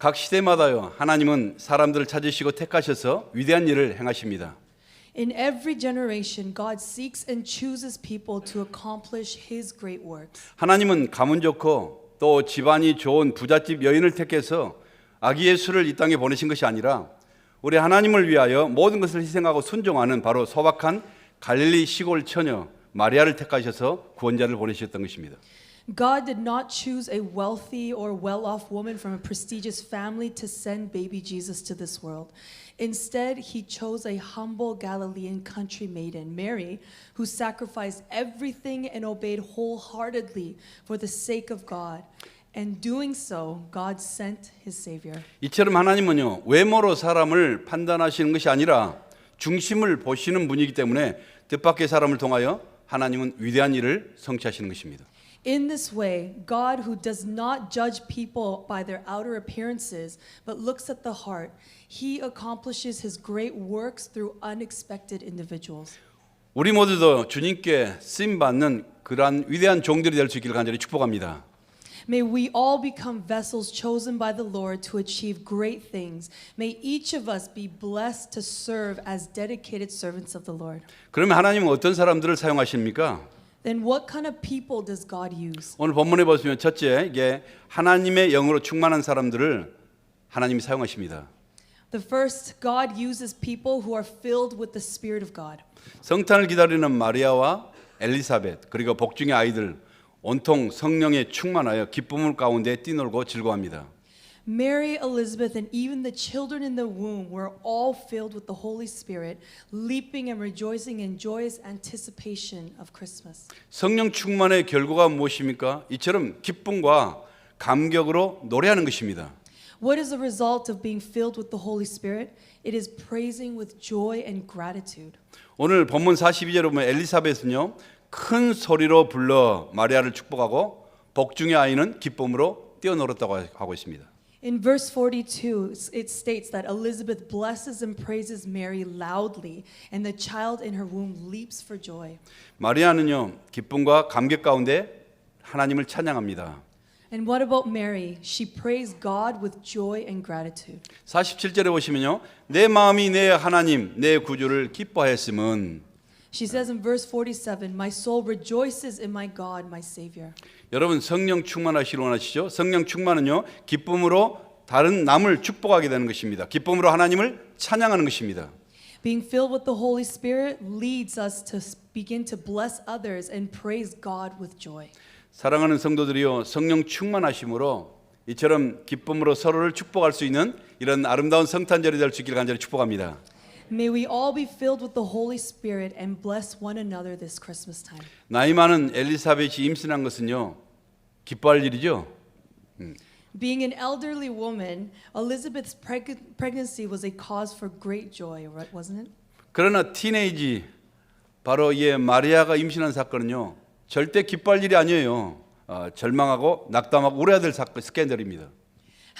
각 시대마다요, 하나님은 사람들을 찾으시고 택하셔서 위대한 일을 행하십니다. In every generation, God seeks and chooses people to accomplish His great works. 하나님은 가문 좋고 또 집안이 좋은 부잣집 여인을 택해서 아기 예수를 이 땅에 보내신 것이 아니라 우리 하나님을 위하여 모든 것을 희생하고 순종하는 바로 소박한 갈릴리 시골 처녀 마리아를 택하셔서 구원자를 보내셨던 것입니다. God did not choose a wealthy or well-off woman from a prestigious family to send baby Jesus to this world. Instead, He chose a humble Galilean country maiden, Mary, who sacrificed everything and obeyed wholeheartedly for the sake of God. And doing so, God sent His Savior. 이처럼 하나님은요, 외모로 사람을 판단하시는 것이 아니라 중심을 보시는 분이기 때문에 뜻밖의 사람을 통하여 하나님은 위대한 일을 성취하시는 것입니다. In this way, God, who does not judge people by their outer appearances, but looks at the heart, He accomplishes His great works through unexpected individuals. 우리 모두도 주님께 쓰임 받는 그러한 위대한 종들이 될 수 있기를 간절히 축복합니다. May we all become vessels chosen by the Lord to achieve great things. May each of us be blessed to serve as dedicated servants of the Lord. 그러면 하나님은 어떤 사람들을 사용하십니까? Then what kind of people does God use? 오늘 본문에 보시면 첫째, 이게 하나님의 영으로 충만한 사람들을 하나님이 사용하십니다. The first, God uses people who are filled with the Spirit of God. 성탄을 기다리는 마리아와 엘리사벳 그리고 복중의 아이들 온통 성령에 충만하여 기쁨을 가운데 뛰놀고 즐거워합니다. Mary, Elizabeth, and even the children in the womb were all filled with the Holy Spirit, leaping and rejoicing in joyous anticipation of Christmas. 성령 충만의 결과가 무엇입니까? 이처럼 기쁨과 감격으로 노래하는 것입니다. What is the result of being filled with the Holy Spirit? It is praising with joy and gratitude. 오늘 본문 42절에 보면 엘리사벳은요, 큰 소리로 불러 마리아를 축복하고 복중의 아이는 기쁨으로 뛰어놀았다고 하고 있습니다. In verse 42, it states that Elizabeth blesses and praises Mary loudly, and the child in her womb leaps for joy. 마리아는요, 기쁨과 감격 가운데 하나님을 찬양합니다. And what about Mary? She praised God with joy and gratitude. 47절에 보시면요, 내 마음이 내 하나님, 내 구주를 기뻐하였음은 She says in verse 47, My soul rejoices in my God, my Savior. 여러분 성령 충만하시길 원하시죠? 성령 충만은요, 기쁨으로 다른 남을 축복하게 되는 것입니다. 기쁨으로 하나님을 찬양하는 것입니다. Being filled with the Holy Spirit leads us to begin to bless others and praise God with joy. 사랑하는 성도들이요, 성령 충만하심으로 이처럼 기쁨으로 서로를 축복할 수 있는 이런 아름다운 성탄절이 될 수 있기를 간절히 축복합니다. May we all be filled with the Holy Spirit and bless one another this Christmas time. 나이 많은 엘리사벳이 임신한 것은요, 기뻐할 일이죠. Being an elderly woman, Elizabeth's pregnancy was a cause for great joy, wasn't it? 그러나 티네이지 바로 이 마리아가 임신한 사건은요, 절대 기뻐할 일이 아니에요. 절망하고 낙담하고 울어야 될 사건, 스캔들입니다.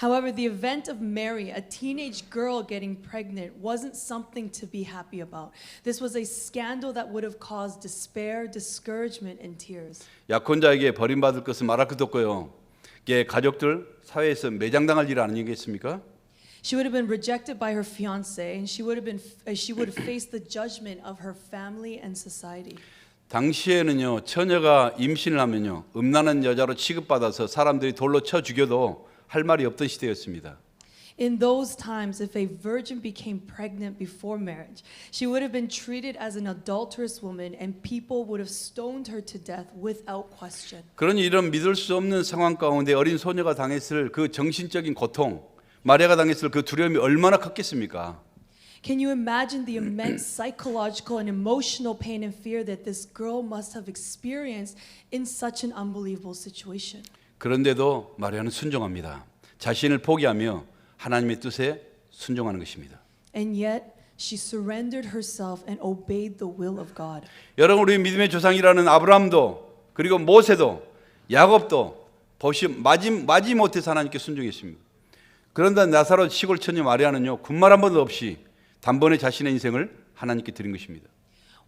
However, the event of Mary, a teenage girl getting pregnant, wasn't something to be happy about. This was a scandal that would have caused despair, discouragement, and tears. 약혼자에게 버림받을 것은 말할 것도 없고요. 이게 가족들 사회에서 매장당할 일 아니겠습니까? She would have been rejected by her fiancé, and she would have faced the judgment of her family and society. 당시에는요, 처녀가 임신을 하면요, 음란한 여자로 취급받아서 사람들이 돌로 쳐 죽여도 할 말이 없던 시대였습니다. In those times, if a virgin became pregnant before marriage, she would have been treated as an adulterous woman, and people would have stoned her to death without question. 그러니 이런 믿을 수 없는 상황 가운데 어린 소녀가 당했을 그 정신적인 고통, 마리아가 당했을 그 두려움이 얼마나 컸겠습니까? Can you imagine the immense psychological and emotional pain and fear that this girl must have experienced in such an unbelievable situation? 그런데도 마리아는 순종합니다. 자신을 포기하며 하나님의 뜻에 순종하는 것입니다. And yet, she surrendered herself and obeyed the will of God. 여러분, 우리 믿음의 조상이라는 아브라함도 그리고 모세도 야곱도 마지못해서 하나님께 순종했습니다. 그런데 나사렛 시골 처녀 마리아는요, 군말 한 번도 없이 단번에 자신의 인생을 하나님께 드린 것입니다.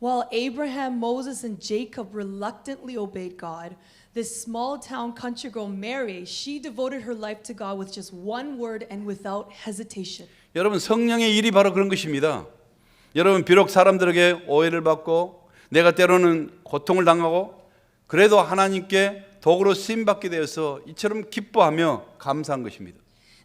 While Abraham, Moses, and Jacob reluctantly obeyed God, This small town country girl Mary, she devoted her life to God with just one word and without hesitation. 여러분 성령의 일이 바로 그런 것입니다. 여러분 비록 사람들에게 오해를 받고 내가 때로는 고통을 당하고 그래도 하나님께 도구로 쓰임 받게 되어서 이처럼 기뻐하며 감사한 것입니다.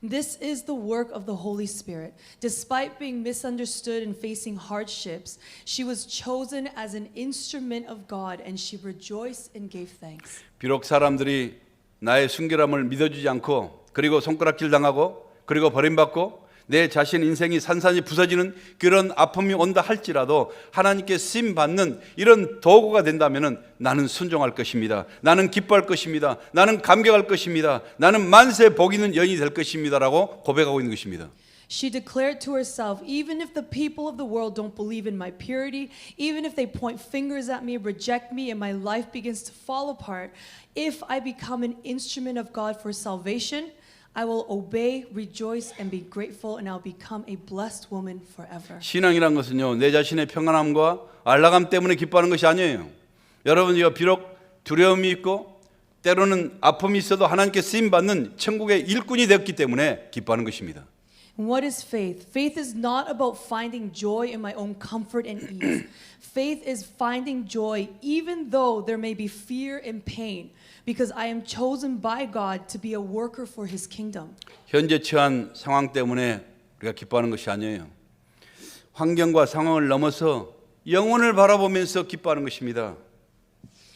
This is the work of the Holy Spirit. Despite being misunderstood and facing hardships, she was chosen as an instrument of God and she rejoiced and gave thanks. 비록 사람들이 나의 순결함을 믿어주지 않고 그리고 손가락질 당하고 그리고 버림받고 내 자신 인생이 산산이 부서지는 그런 아픔이 온다 할지라도 하나님께 쓰임 받는 이런 도구가 된다면은 나는 순종할 것입니다. 나는 기뻐할 것입니다. 나는 감격할 것입니다. 나는 만세 복 있는 여인이 될 것입니다라고 고백하고 있는 것입니다. She declared to herself, even if the people of the world don't believe in my purity, even if they point fingers at me, reject me, and my life begins to fall apart, if I become an instrument of God for salvation, I will obey, rejoice, and be grateful, and I'll become a blessed woman forever. 신앙이란 것은요 내 자신의 평안함과 안락함 때문에 기뻐하는 것이 아니에요. 여러분이요 비록 두려움이 있고 때로는 아픔이 있어도 하나님께 쓰임 받는 천국의 일꾼이 되었기 때문에 기뻐하는 것입니다. And what is faith? Faith is not about finding joy in my own comfort and ease. Faith is finding joy even though there may be fear and pain, because I am chosen by God to be a worker for His kingdom. 현재 처한 상황 때문에 우리가 기뻐하는 것이 아니에요. 환경과 상황을 넘어서 영혼을 바라보면서 기뻐하는 것입니다.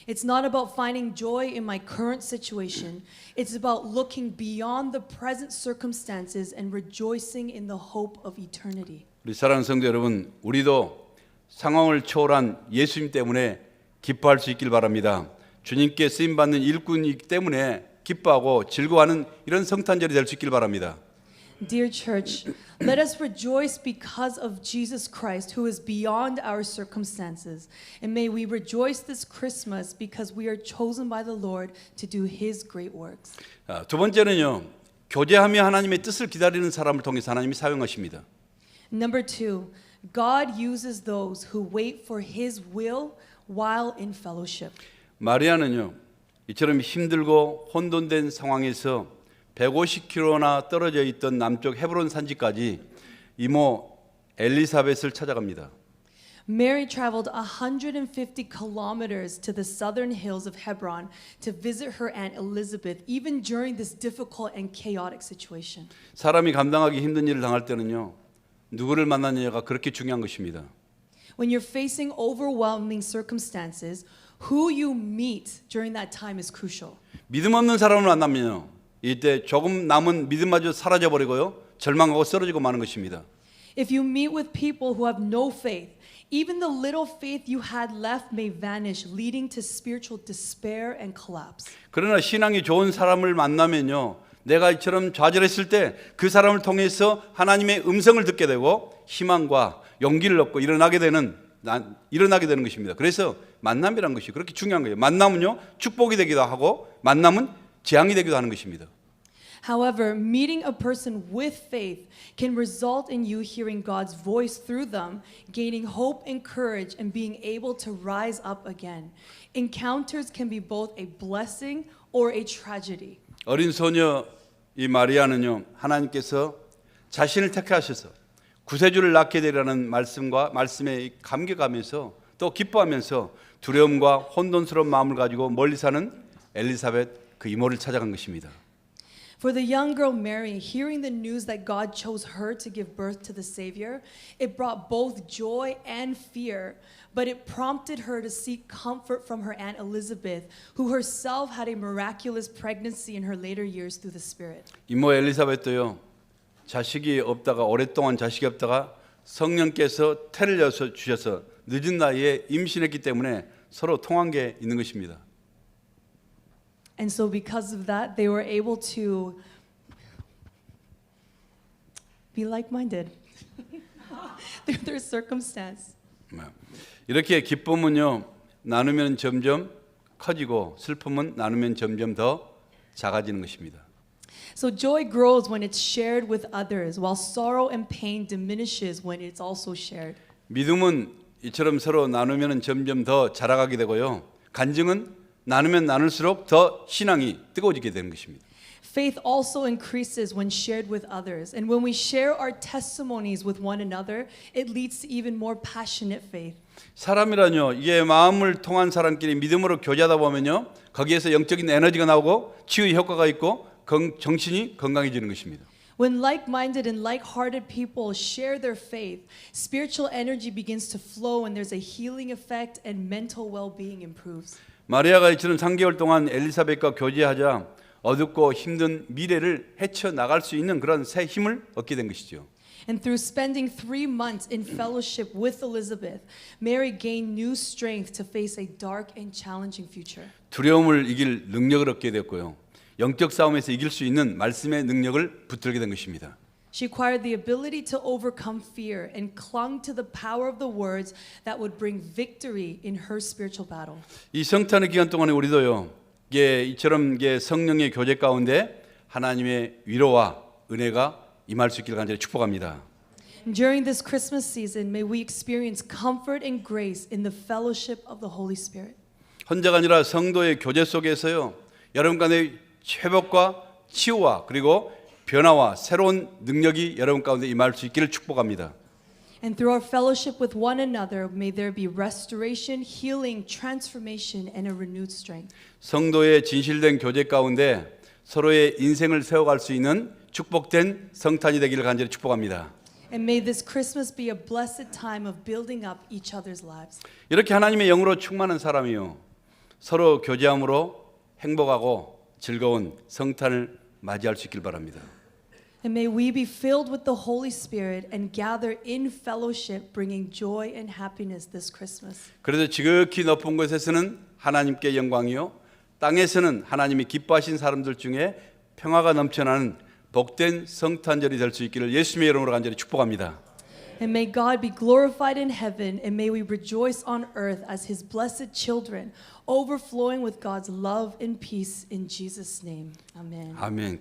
It's not about finding joy in my current situation. It's about looking beyond the present circumstances and rejoicing in the hope of eternity. 우리 사랑하는 성도 여러분, 우리도 상황을 초월한 예수님 때문에 기뻐할 수 있길 바랍니다. 주님께 쓰임 받는 일꾼이기 때문에 기뻐하고 즐거워하는 이런 성탄절이 될 수 있길 바랍니다. Dear church, let us rejoice because of Jesus Christ, who is beyond our circumstances. And may we rejoice this Christmas because we are chosen by the Lord to do His great works. 두 번째는요, 교제하며 하나님의 뜻을 기다리는 사람을 통해서 하나님이 사용하십니다. Number two, God uses those who wait for His will while in fellowship. 마리아는요, 이처럼 힘들고 혼돈된 상황에서 150km나 떨어져 있던 남쪽 헤브론 산지까지 이모 엘리사벳을 찾아갑니다. Mary traveled 150 kilometers to the southern hills of Hebron to visit her Aunt Elizabeth, even during this difficult and chaotic situation. 사람이 감당하기 힘든 일을 당할 때는요, 누구를 만나느냐가 그렇게 중요한 것입니다. When you're facing overwhelming circumstances, who you meet during that time is crucial. 믿음 없는 사람을 만나면요, 이때 조금 남은 믿음마저 사라져 버리고요, 절망하고 쓰러지고 마는 것입니다. If you meet with people who have no faith, even the little faith you had left may vanish, leading to spiritual despair and collapse. 그러나 신앙이 좋은 사람을 만나면요, 내가 이처럼 좌절했을 때 그 사람을 통해서 하나님의 음성을 듣게 되고 희망과 용기를 얻고 일어나게 되는 것입니다. 그래서 만남이라는 것이 그렇게 중요한 거예요. 만남은요, 축복이 되기도 하고 만남은 재앙이 되기도 하는 것입니다. However, meeting a person with faith can result in you hearing God's voice through them, gaining hope and courage, and being able to rise up again. Encounters can be both a blessing or a tragedy. 어린 소녀 이 마리아는요, 하나님께서 자신을 택하셔서 구세주를 낳게 되리라는 말씀에 감격하면서 또 기뻐하면서 두려움과 혼돈스러운 마음을 가지고 멀리 사는 엘리사벳 그 이모를 찾아간 것입니다. For the young girl Mary, hearing the news that God chose her to give birth to the Savior, it brought both joy and fear, but it prompted her to seek comfort from her Aunt Elizabeth, who herself had a miraculous pregnancy in her later years through the Spirit. 이모 엘리사벳도요, 자식이 없다가 오랫동안 자식이 없다가 성령께서 태를 주셔서 늦은 나이에 임신했기 때문에 서로 통한 게 있는 것입니다. And so because of that, they were able to be like-minded through their circumstance. 이렇게 기쁨은요, 나누면 점점 커지고 슬픔은 나누면 점점 더 작아지는 것입니다. So joy grows when it's shared with others, while sorrow and pain diminishes when it's also shared. 믿음은 이처럼 서로 나누면 점점 더 자라가게 되고요, 간증은 나누면 나눌수록 더 신앙이 뜨거워지게 되는 것입니다. Faith also increases when shared with others. And when we share our testimonies with one another, it leads to even more passionate faith. 사람이라뇨, 이게 마음을 통한 사람끼리 믿음으로 교제하다 보면요, 거기에서 영적인 에너지가 나오고 치유의 효과가 있고 정신이 건강해지는 것입니다. When like-minded and like-hearted people share their faith, spiritual energy begins to flow and there's a healing effect and mental well-being improves. 마리아가 이처럼 3개월 동안 엘리사벳과 교제하자 어둡고 힘든 미래를 헤쳐나갈 수 있는 그런 새 힘을 얻게 된 것이죠. And through spending 3 months in fellowship with Elizabeth, Mary gained new strength to face a dark and challenging future. 두려움을 이길 능력을 얻게 됐고요. 영적 싸움에서 이길 수 있는 말씀의 능력을 붙들게 된 것입니다. She acquired the ability to overcome fear and clung to the power of the words that would bring victory in her spiritual battle. 이 성탄의 기간 동안에 우리도요, 이처럼 성령의 교제 가운데 하나님의 위로와 은혜가 임할 수 있기를 간절히 축복합니다. During this Christmas season, may we experience comfort and grace in the fellowship of the Holy Spirit. 혼자가 아니라 성도의 교제 속에서요, 여러분 가운데 회복과 치유와 그리고 변화와 새로운 능력이 여러분 가운데 임할 수 있기를 축복합니다. And through our fellowship with one another, may there be restoration, healing, transformation, and a renewed strength. 성도의 진실된 교제 가운데 서로의 인생을 세워갈 수 있는 축복된 성탄이 되기를 간절히 축복합니다. And may this Christmas be a blessed time of building up each other's lives. 이렇게 하나님의 영으로 충만한 사람이요, 서로 교제함으로 행복하고 즐거운 성탄을 맞이할 수 있길 바랍니다. And may we be filled with the Holy Spirit and gather in fellowship, bringing joy and happiness this Christmas. 그래서 지극히 높은 곳에서는 하나님께 영광이요, 땅에서는 하나님이 기뻐하신 사람들 중에 평화가 넘쳐나는 복된 성탄절이 될 수 있기를 예수님의 이름으로 간절히 축복합니다. And may God be glorified in heaven, and may we rejoice on earth as His blessed children, overflowing with God's love and peace in Jesus' name. Amen. 아멘.